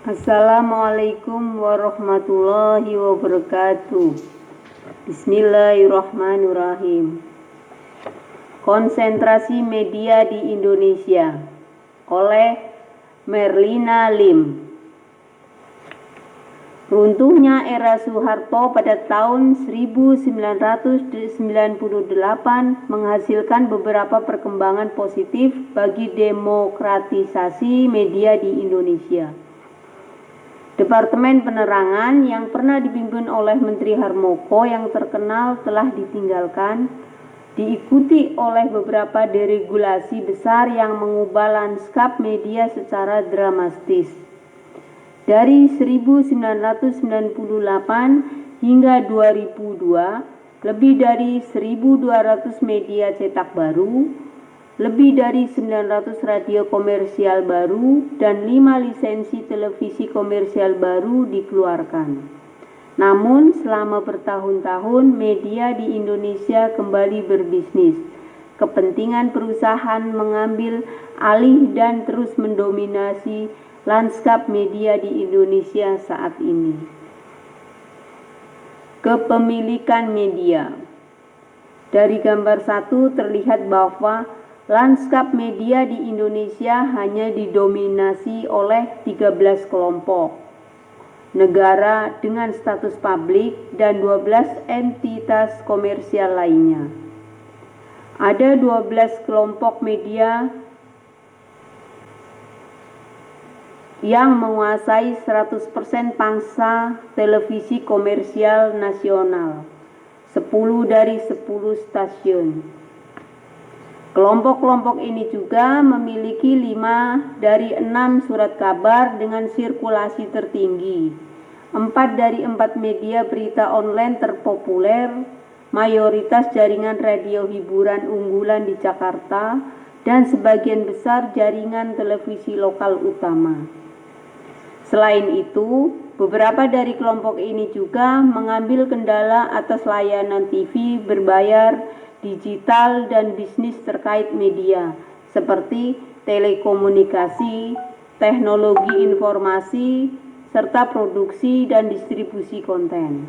Assalamualaikum warahmatullahi wabarakatuh. Bismillahirrahmanirrahim. Konsentrasi media di Indonesia oleh Merlina Lim. Runtuhnya era Soeharto pada tahun 1998 menghasilkan beberapa perkembangan positif bagi demokratisasi media di Indonesia. Departemen Penerangan yang pernah dipimpin oleh Menteri Harmoko yang terkenal telah ditinggalkan, diikuti oleh beberapa deregulasi besar yang mengubah lanskap media secara dramatis. Dari 1998 hingga 2002, lebih dari 1.200 media cetak baru, lebih dari 900 radio komersial baru, dan 5 lisensi televisi komersial baru dikeluarkan. Namun selama bertahun-tahun media di Indonesia kembali berbisnis. Kepentingan perusahaan mengambil alih dan terus mendominasi lanskap media di Indonesia saat ini. Kepemilikan media. Dari gambar 1 terlihat bahwa lanskap media di Indonesia hanya didominasi oleh 13 kelompok negara dengan status publik dan 12 entitas komersial lainnya. Ada 12 kelompok media yang menguasai 100% pangsa televisi komersial nasional, 10 dari 10 stasiun. Kelompok-kelompok ini juga memiliki 5 dari 6 surat kabar dengan sirkulasi tertinggi, 4 dari 4 media berita online terpopuler, mayoritas jaringan radio hiburan unggulan di Jakarta, dan sebagian besar jaringan televisi lokal utama. Selain itu, beberapa dari kelompok ini juga mengambil kendala atas layanan TV berbayar, digital, dan bisnis terkait media seperti telekomunikasi, teknologi informasi, serta produksi dan distribusi konten.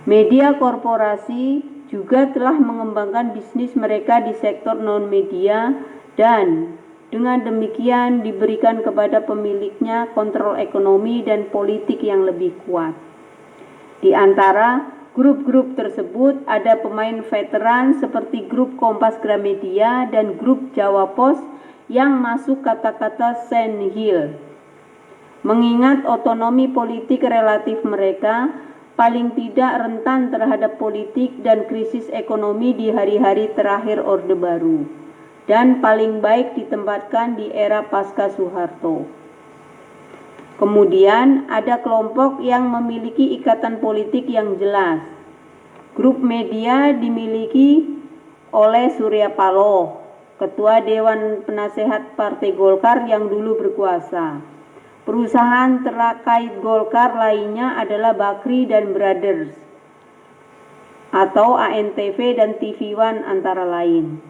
Media korporasi juga telah mengembangkan bisnis mereka di sektor non-media dan dengan demikian diberikan kepada pemiliknya kontrol ekonomi dan politik yang lebih kuat. Di antara grup-grup tersebut ada pemain veteran seperti grup Kompas Gramedia dan grup Jawa Pos yang masuk kata-kata senhil. Mengingat otonomi politik relatif mereka, paling tidak rentan terhadap politik dan krisis ekonomi di hari-hari terakhir Orde Baru, dan paling baik ditempatkan di era pasca Soeharto. Kemudian ada kelompok yang memiliki ikatan politik yang jelas. Grup media dimiliki oleh Surya Paloh, Ketua Dewan Penasehat Partai Golkar yang dulu berkuasa. Perusahaan terkait Golkar lainnya adalah Bakri dan Brothers atau ANTV dan TV One antara lain.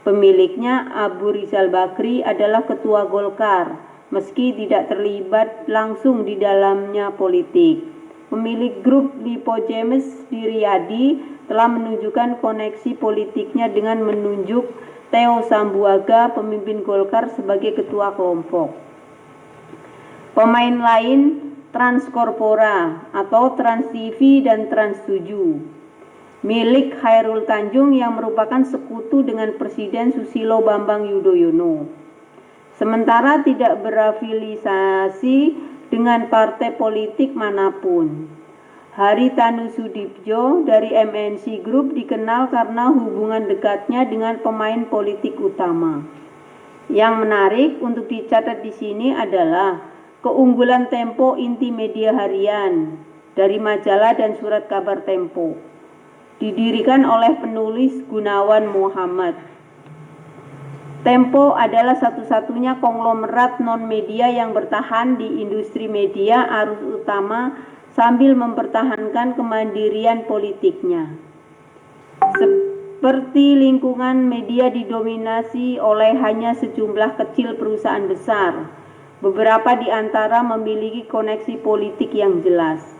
Pemiliknya Abu Rizal Bakri adalah ketua Golkar, meski tidak terlibat langsung di dalamnya politik. Pemilik grup Lipo James di Riyadi telah menunjukkan koneksi politiknya dengan menunjuk Theo Sambuaga, pemimpin Golkar, sebagai ketua kelompok. Pemain lain Transkorpora atau Trans TV dan Trans 7. Milik Khairul Tanjung yang merupakan sekutu dengan Presiden Susilo Bambang Yudhoyono. Sementara tidak berafiliasi dengan partai politik manapun. Haritanu Sudibjo dari MNC Group dikenal karena hubungan dekatnya dengan pemain politik utama. Yang menarik untuk dicatat di sini adalah keunggulan Tempo Inti Media Harian dari majalah dan surat kabar Tempo. Didirikan oleh penulis Gunawan Muhammad. Tempo adalah satu-satunya konglomerat non-media yang bertahan di industri media arus utama sambil mempertahankan kemandirian politiknya. Seperti lingkungan media didominasi oleh hanya sejumlah kecil perusahaan besar, Beberapa di antara memiliki koneksi politik yang jelas.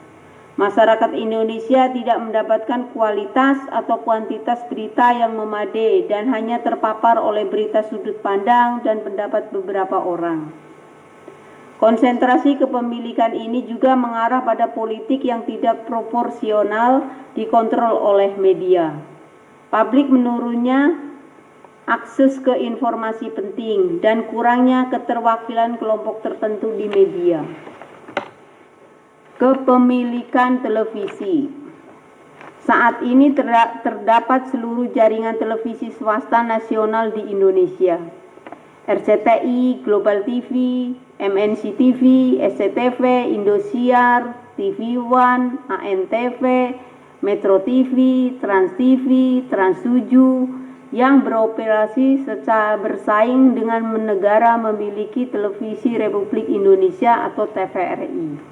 Masyarakat Indonesia tidak mendapatkan kualitas atau kuantitas berita yang memadai dan hanya terpapar oleh berita sudut pandang dan pendapat beberapa orang. Konsentrasi kepemilikan ini juga mengarah pada politik yang tidak proporsional dikontrol oleh media. Publik menurunnya akses ke informasi penting dan kurangnya keterwakilan kelompok tertentu di media. Kepemilikan televisi. Saat ini terdapat seluruh jaringan televisi swasta nasional di Indonesia. RCTI, Global TV, MNC TV, SCTV, Indosiar, TV One, ANTV, Metro TV, Trans TV, Trans 7, yang beroperasi secara bersaing dengan negara memiliki televisi Republik Indonesia atau TVRI.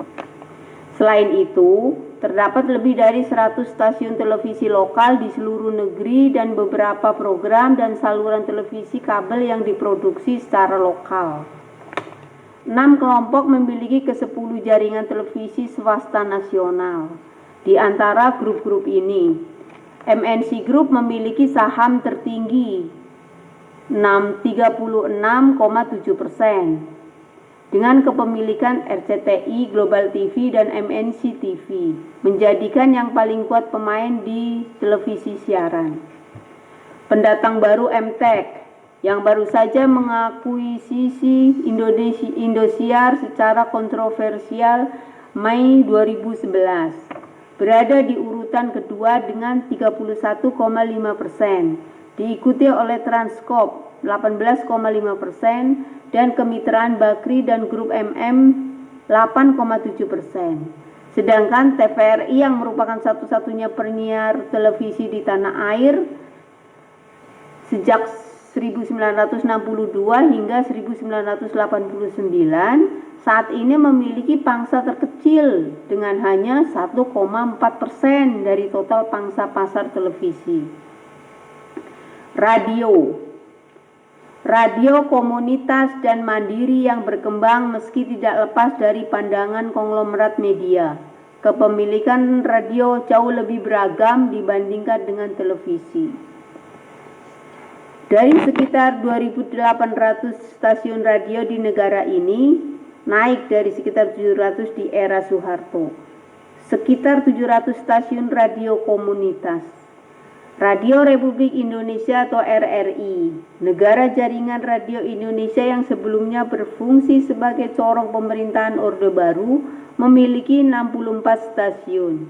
Selain itu, terdapat lebih dari 100 stasiun televisi lokal di seluruh negeri dan beberapa program dan saluran televisi kabel yang diproduksi secara lokal. 6 kelompok memiliki ke-10 jaringan televisi swasta nasional. Di antara grup-grup ini, MNC Group memiliki saham tertinggi 36,7% dengan kepemilikan RCTI, Global TV, dan MNC TV, menjadikan yang paling kuat pemain di televisi siaran. Pendatang baru MTEK yang baru saja mengakuisisi Indosiar secara kontroversial Mei 2011. Berada di urutan kedua dengan 31,5%, diikuti oleh Transkop 18,5% dan Kemitraan Bakri dan Grup MM 8,7%. Sedangkan TVRI yang merupakan satu-satunya penyiar televisi di tanah air sejak 1962 hingga 1989 saat ini memiliki pangsa terkecil dengan hanya 1,4% dari total pangsa pasar televisi. Radio komunitas dan mandiri yang berkembang meski tidak lepas dari pandangan konglomerat media. Kepemilikan radio jauh lebih beragam dibandingkan dengan televisi. Dari sekitar 2.800 stasiun radio di negara ini, naik dari sekitar 700 di era Soeharto. Sekitar 700 stasiun radio komunitas. Radio Republik Indonesia atau RRI, negara jaringan radio Indonesia yang sebelumnya berfungsi sebagai corong pemerintahan Orde Baru, memiliki 64 stasiun.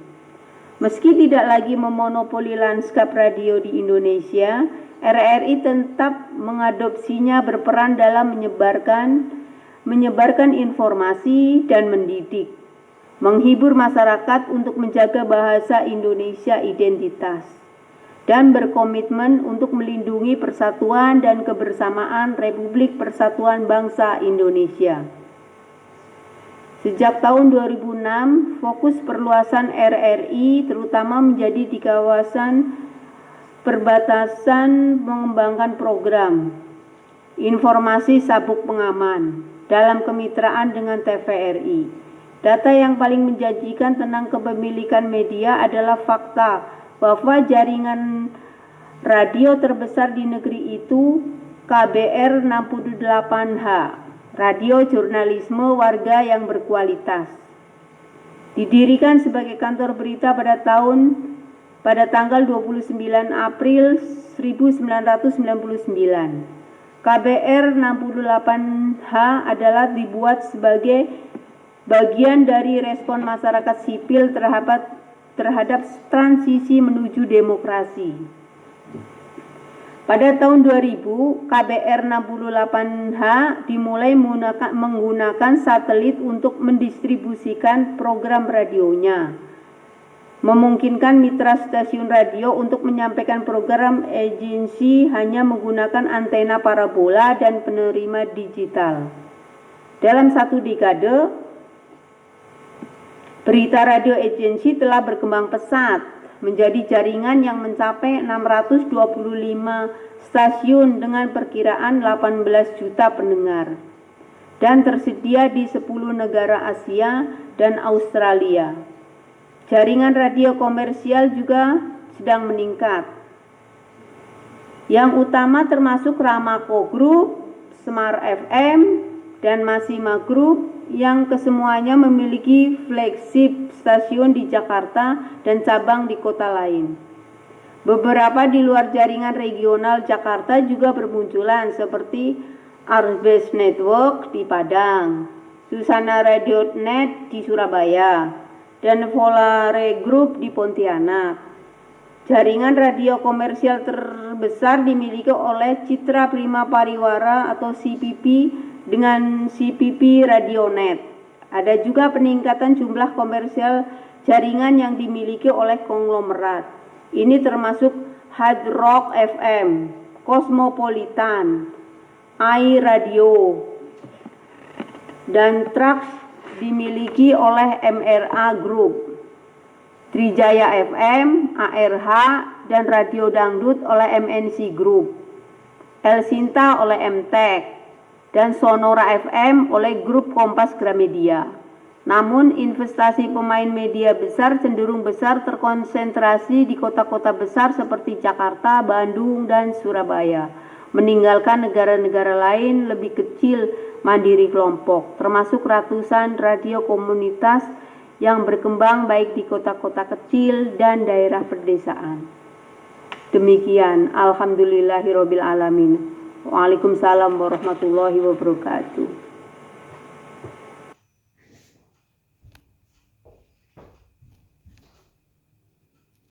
Meski tidak lagi memonopoli lanskap radio di Indonesia, RRI tetap mengadopsinya berperan dalam menyebarkan informasi dan mendidik, menghibur masyarakat untuk menjaga bahasa Indonesia identitas, dan berkomitmen untuk melindungi persatuan dan kebersamaan Republik Persatuan Bangsa Indonesia. Sejak tahun 2006, fokus perluasan RRI terutama menjadi di kawasan perbatasan mengembangkan program informasi sabuk pengaman dalam kemitraan dengan TVRI. Data yang paling menjanjikan tentang kepemilikan media adalah fakta bahwa jaringan radio terbesar di negeri itu KBR 68H, radio jurnalisme warga yang berkualitas. Didirikan sebagai kantor berita pada tanggal 29 April 1999. KBR 68H adalah dibuat sebagai bagian dari respon masyarakat sipil terhadap transisi menuju demokrasi. Pada tahun 2000, KBR 68H dimulai menggunakan satelit untuk mendistribusikan program radionya, memungkinkan mitra stasiun radio untuk menyampaikan program agensi hanya menggunakan antena parabola dan penerima digital. Dalam satu dekade, berita radio agensi telah berkembang pesat menjadi jaringan yang mencapai 625 stasiun dengan perkiraan 18 juta pendengar. dan tersedia di 10 negara Asia dan Australia. Jaringan radio komersial juga sedang meningkat. Yang utama termasuk Ramako Group, Smart FM, dan Masima Group yang kesemuanya memiliki flagship stasiun di Jakarta dan cabang di kota lain. Beberapa di luar jaringan regional Jakarta juga bermunculan seperti Arbest Network di Padang, Susana Radio.net di Surabaya, dan Volare Group di Pontianak. Jaringan radio komersial terbesar dimiliki oleh Citra Prima Pariwara atau CPP dengan CPP Radionet. Ada juga peningkatan jumlah komersial jaringan yang dimiliki oleh konglomerat. Ini termasuk Hard Rock FM, Cosmopolitan, iRadio, dan Trax dimiliki oleh MRA Group. Trijaya FM, ARH, dan Radio Dangdut oleh MNC Group. El Sinta oleh MTEK, dan Sonora FM oleh Grup Kompas Gramedia. Namun investasi pemain media besar cenderung besar terkonsentrasi di kota-kota besar seperti Jakarta, Bandung, dan Surabaya, meninggalkan negara-negara lain lebih kecil mandiri kelompok, termasuk ratusan radio komunitas yang berkembang baik di kota-kota kecil dan daerah pedesaan. Demikian, alhamdulillahirabbil alamin. Waalaikumsalam warahmatullahi wabarakatuh.